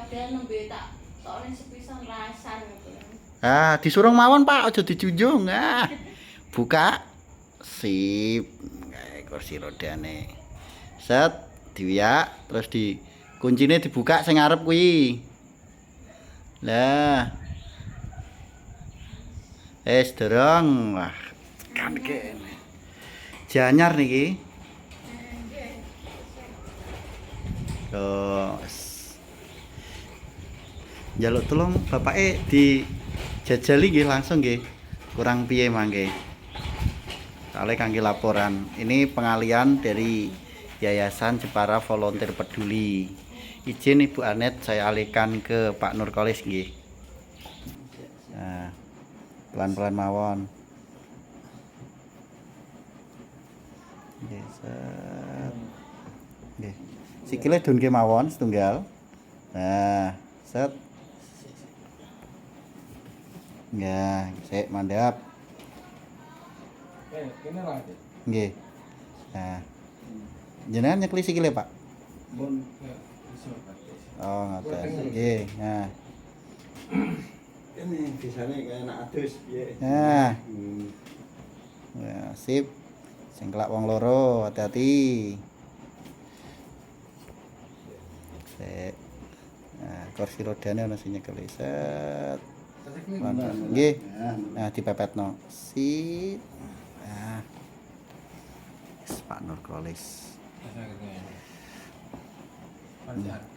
padahal nembe tak soalnya sepisan rasan gitu. Disuruh mawon Pak, aja dijunjung. Buka. Sip. Kursi rodane. Set, diwiyak, terus kuncine dibuka sing ngarep kuwi. Lah. Dorong. Wah, kan kene. Janyar niki. Terus njaluk tolong bapake dijajali nggih langsung nggih. Kurang piye mangke. Soalnya kangge laporan. Ini pengalian dari Yayasan Jepara Volunteer Peduli. Izin Ibu Anet saya alihkan ke Pak Nurkolis nggih. Nah, pelan-pelan mawon. Nggih, set. Nggih. Sikile dunke mawon setunggal. Nah, set. Ya, sik mandap. Kene lah. Nggih. Nah. Jenengan nyekli sikile, Pak? Mun Oh, ngoten. Nggih. Nah. ini bisane kaya anak adus piye. Nah. Ya, sip. Sengklak wong loro, hati-hati. Sik. Nah, kursi rodane ana sing nyekeli. Set. Nggih. Nah, dipepetno. Sip. Nah. Pak Nurkolis.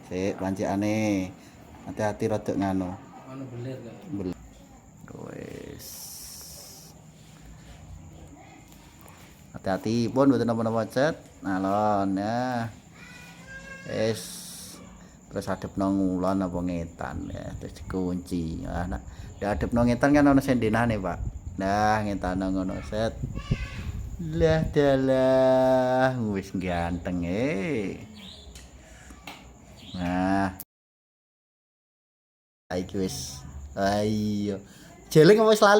Sik, lancikane. Hati-hati rodok nganu. Ono belir kok. Belir. Wis. Hati-hati pun mboten napa-napa cet. Nalon ya. Wis. Terus adepno ngulon apa ngetan ya, terus dikunci. Nah, adepno ngetan kan ana sendenane, Pak. Nah, ngetano ngono set. Lah dalah wis ganteng Nah. Iki wis. Ayo. Jeleng apa wis lali?